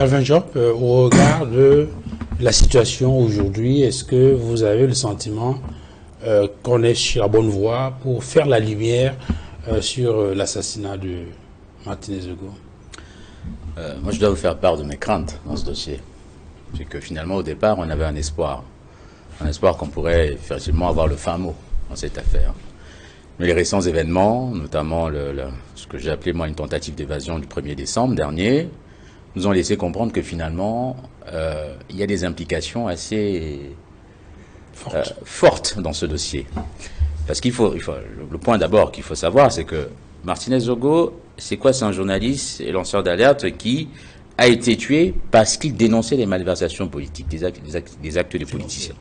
Alvin Job, au regard de la situation aujourd'hui, est-ce que vous avez le sentiment qu'on est sur la bonne voie pour faire la lumière sur l'assassinat de Martinez-Zogo? Moi, je dois vous faire part de mes craintes dans ce dossier. C'est que finalement, au départ, on avait un espoir qu'on pourrait effectivement avoir le fin mot dans cette affaire. Mais les récents événements, notamment ce que j'ai appelé moi une tentative d'évasion du 1er décembre dernier, nous ont laissé comprendre que finalement, il y a des implications assez fortes dans ce dossier. Parce le point d'abord qu'il faut savoir, c'est que Martinez-Zogo, c'est quoi? C'est un journaliste et lanceur d'alerte qui a été tué parce qu'il dénonçait les malversations politiques, des actes des politiciens.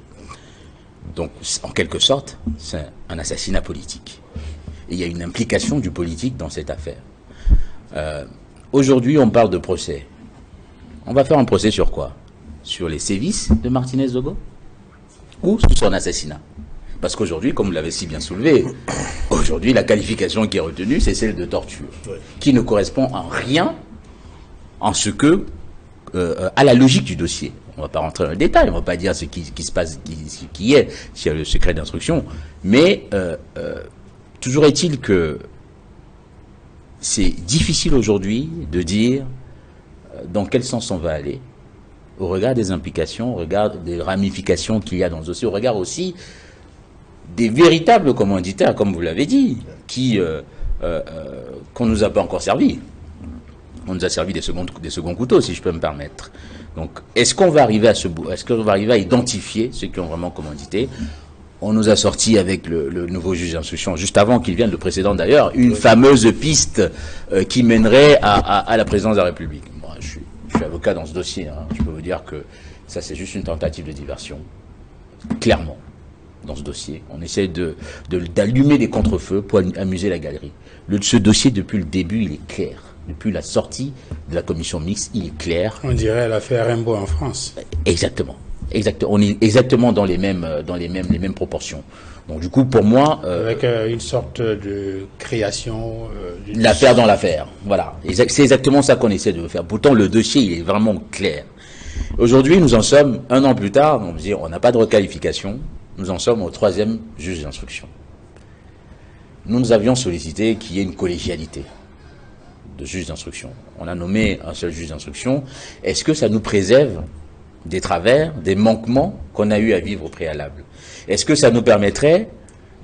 Donc, en quelque sorte, c'est un assassinat politique. Et il y a une implication du politique dans cette affaire. Aujourd'hui, on parle de procès. On va faire un procès sur quoi? Sur les sévices de Martinez-Zogo ou sur son assassinat? Parce qu'aujourd'hui, comme vous l'avez si bien soulevé, aujourd'hui, la qualification qui est retenue, c'est celle de torture, qui ne correspond en rien en ce que, à la logique du dossier. On ne va pas rentrer dans le détail, on ne va pas dire ce qui se passe, ce qui est, s'il y a le secret d'instruction, mais toujours est-il que c'est difficile aujourd'hui de dire dans quel sens on va aller, au regard des implications, au regard des ramifications qu'il y a dans ce dossier, au regard aussi des véritables commanditaires, comme vous l'avez dit, qu'on ne nous a pas encore servi. On nous a servi des seconds couteaux, si je peux me permettre. Donc, est-ce qu'on va arriver à identifier ceux qui ont vraiment commandité? On nous a sorti avec le nouveau juge d'instruction, juste avant qu'il vienne, le précédent d'ailleurs, une fameuse piste qui mènerait à la présidence de la République. Moi, je suis avocat dans ce dossier, hein. Je peux vous dire que ça, c'est juste une tentative de diversion. Clairement, dans ce dossier, on essaie d'allumer des contre-feux pour amuser la galerie. Ce dossier, depuis le début, il est clair. Depuis la sortie de la commission mixte, il est clair. On dirait l'affaire Rimbaud en France. Exactement. On est exactement dans les mêmes proportions. Donc du coup, pour moi, avec une sorte de création. L'affaire dans l'affaire. Voilà. C'est exactement ça qu'on essaie de faire. Pourtant, le dossier, il est vraiment clair. Aujourd'hui, nous en sommes, un an plus tard, on n'a pas de requalification. Nous en sommes au 3e juge d'instruction. Nous avions sollicité qu'il y ait une collégialité de juge d'instruction. On a nommé un seul juge d'instruction. Est-ce que ça nous préserve des travers, des manquements qu'on a eu à vivre au préalable? Est-ce que ça nous permettrait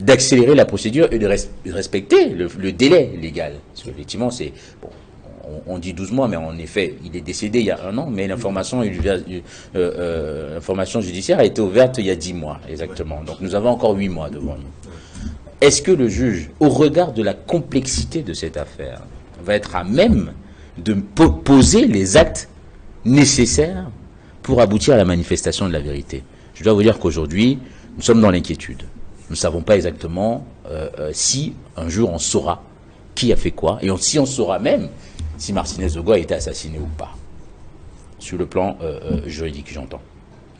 d'accélérer la procédure et de respecter le délai légal? Parce qu'effectivement, c'est... Bon, on dit 12 mois, mais en effet, il est décédé il y a 1 an, mais l'information judiciaire a été ouverte il y a 10 mois, exactement. Donc nous avons encore 8 mois devant nous. Est-ce que le juge, au regard de la complexité de cette affaire, va être à même de poser les actes nécessaires pour aboutir à la manifestation de la vérité? Je dois vous dire qu'aujourd'hui, nous sommes dans l'inquiétude. Nous ne savons pas exactement si un jour on saura qui a fait quoi, et si on saura même si Martinez-Zogo a été assassiné ou pas, sur le plan juridique, j'entends.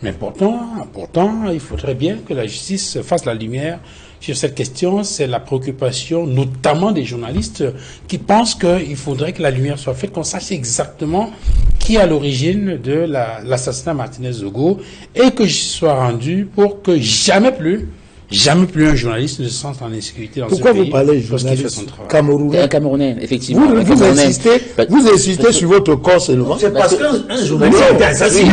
Mais pourtant, il faudrait bien que la justice fasse la lumière sur cette question. C'est la préoccupation notamment des journalistes qui pensent qu'il faudrait que la lumière soit faite, qu'on sache exactement qui est à l'origine de l'assassinat Martinez-Zogo, et que je sois rendu pour que jamais plus un journaliste ne se sente en insécurité dans Pourquoi ce pays. Pourquoi vous parlez journaliste camerounais? Un Camerounais, effectivement. Vous insistez sur votre corps seulement. C'est parce qu'un journaliste est assassiné.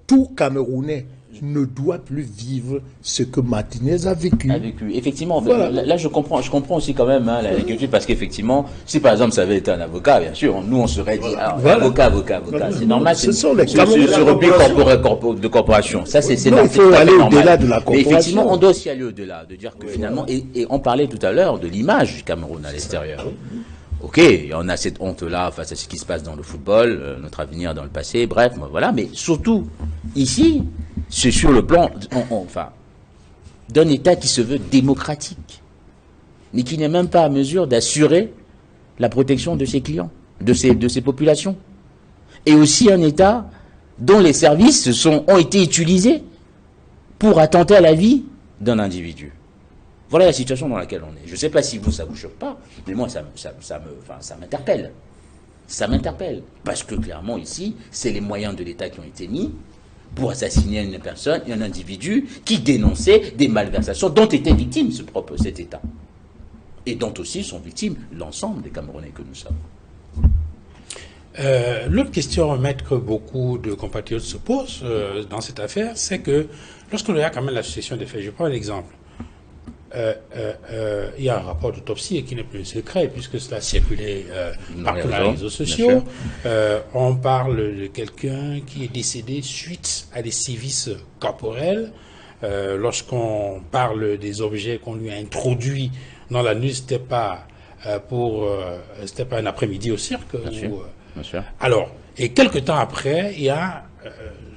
Tout Camerounais ne doit plus vivre ce que Martinez a vécu. Effectivement, voilà. Là je comprends aussi quand même l'inquiétude, parce qu'effectivement, si par exemple ça avait été un avocat, bien sûr, nous on serait dit avocat, c'est normal. Ce sont les repli de corporation. Ça c'est normal. Il faut aller au-delà de la corporation. Mais effectivement, on doit aussi aller au-delà, de dire que finalement, et on parlait tout à l'heure de l'image du Cameroun à l'extérieur. Ok, on a cette honte-là face à ce qui se passe dans le football, notre avenir dans le passé, bref, voilà, mais surtout, ici, c'est sur le plan, d'un État qui se veut démocratique, mais qui n'est même pas à mesure d'assurer la protection de ses clients, de ses populations. Et aussi un État dont les services ont été utilisés pour attenter à la vie d'un individu. Voilà la situation dans laquelle on est. Je ne sais pas si vous, ça vous choque pas, mais moi, ça m'interpelle. Ça m'interpelle. Parce que clairement, ici, c'est les moyens de l'État qui ont été mis pour assassiner une personne, un individu qui dénonçait des malversations dont était victime cet État. Et dont aussi sont victimes l'ensemble des Camerounais que nous sommes. L'autre question, maître, que beaucoup de compatriotes se posent dans cette affaire, c'est que lorsqu'on regarde quand même la succession des faits, je prends un exemple. Il y a un rapport d'autopsie et qui n'est plus un secret puisque cela circulait partout dans les réseaux sociaux. On parle de quelqu'un qui est décédé suite à des sévices corporels. Lorsqu'on parle des objets qu'on lui a introduits dans la nuit, c'était pas c'était pas un après-midi au cirque. Bien sûr. Alors, et quelques temps après, il y a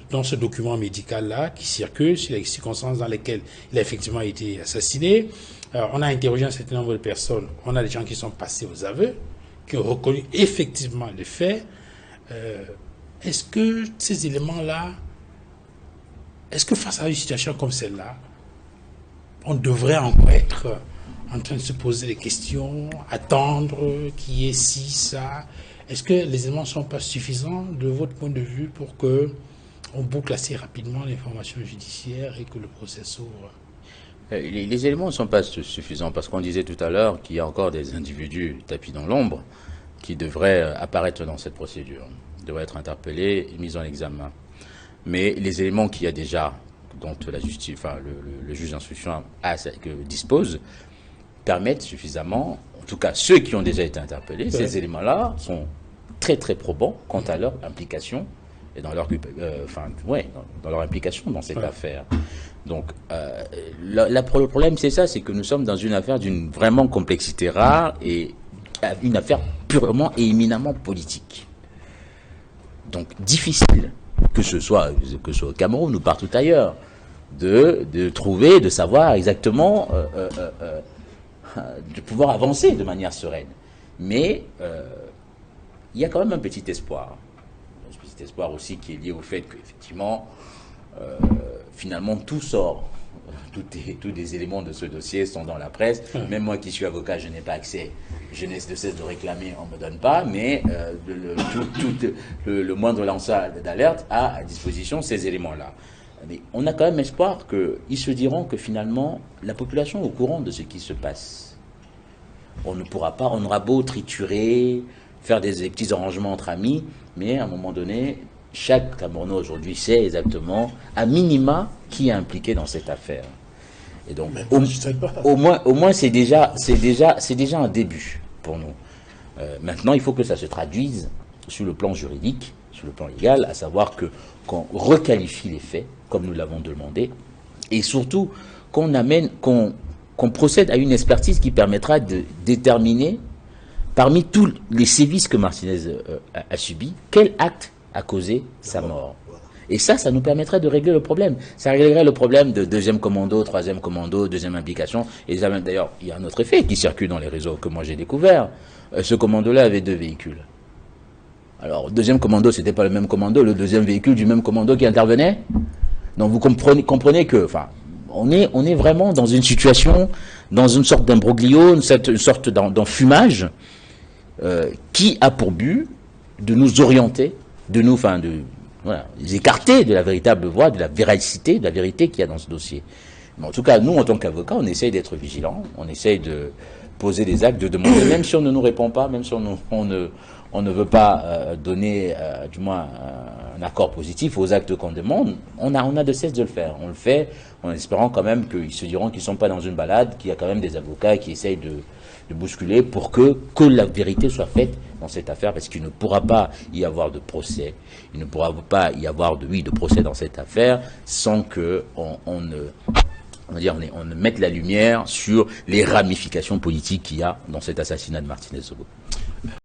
dans ce document médical-là qui circule sur les circonstances dans lesquelles il a effectivement été assassiné. On a interrogé un certain nombre de personnes. On a des gens qui sont passés aux aveux, qui ont reconnu effectivement les faits. Est-ce que ces éléments-là, est-ce que face à une situation comme celle-là, on devrait encore être en train de se poser des questions, attendre qu'il y ait ci, ça? Est-ce que les éléments ne sont pas suffisants de votre point de vue pour que on boucle assez rapidement l'information judiciaire et que le procès s'ouvre? Les éléments ne sont pas suffisants parce qu'on disait tout à l'heure qu'il y a encore des individus tapis dans l'ombre qui devraient apparaître dans cette procédure, devraient être interpellés et mis en examen. Mais les éléments qu'il y a déjà, dont la justice, enfin le juge d'instruction dispose, permettent suffisamment, en tout cas ceux qui ont déjà été interpellés, ces éléments-là sont très très probants quant à leur implication et dans leur, dans leur implication dans cette affaire. Donc, le problème, c'est ça, c'est que nous sommes dans une affaire d'une vraiment complexité rare et une affaire purement et éminemment politique. Donc, difficile, que ce soit au Cameroun ou partout ailleurs, de trouver, de savoir exactement, de pouvoir avancer de manière sereine. Mais il y a quand même un petit espoir. Un petit espoir aussi qui est lié au fait qu'effectivement, finalement, tout sort. Tous les éléments de ce dossier sont dans la presse. Même moi qui suis avocat, je n'ai pas accès. Je n'ai de cesse de réclamer, on ne me donne pas, mais le moindre lanceur d'alerte a à disposition ces éléments-là. Mais on a quand même espoir qu'ils se diront que finalement, la population est au courant de ce qui se passe. On ne pourra pas, on aura beau triturer, faire des petits arrangements entre amis, mais à un moment donné, chaque Camerounais aujourd'hui sait exactement, à minima, qui est impliqué dans cette affaire. Et donc, au moins c'est déjà un début pour nous. Maintenant, il faut que ça se traduise sur le plan juridique, sur le plan légal, à savoir qu'on requalifie les faits, comme nous l'avons demandé, et surtout qu'on procède à une expertise qui permettra de déterminer, parmi tous les sévices que Martinez a subis, quel acte a causé sa mort. Et ça nous permettrait de régler le problème. Ça réglerait le problème de deuxième commando, troisième commando, deuxième implication. Et d'ailleurs, il y a un autre effet qui circule dans les réseaux que moi j'ai découvert. Ce commando-là avait 2 véhicules. Alors, deuxième commando, c'était pas le même commando, le deuxième véhicule du même commando qui intervenait. Donc vous comprenez que, enfin, on est vraiment dans une situation, dans une sorte d'imbroglio, une sorte d'enfumage qui a pour but de nous orienter, de nous écarter de la véritable voie, de la véracité, de la vérité qu'il y a dans ce dossier. Mais en tout cas, nous, en tant qu'avocats, on essaye d'être vigilants, on essaye de poser des actes, de demander, même si on ne nous répond pas, même si on ne veut pas donner, du moins, un accord positif aux actes qu'on demande, on a de cesse de le faire. On le fait en espérant quand même qu'ils se diront qu'ils ne sont pas dans une balade, qu'il y a quand même des avocats qui essayent de bousculer pour que la vérité soit faite dans cette affaire, parce qu'il ne pourra pas y avoir de procès, il ne pourra pas y avoir de procès dans cette affaire sans que on ne mette la lumière sur les ramifications politiques qu'il y a dans cet assassinat de Martinez Zogo.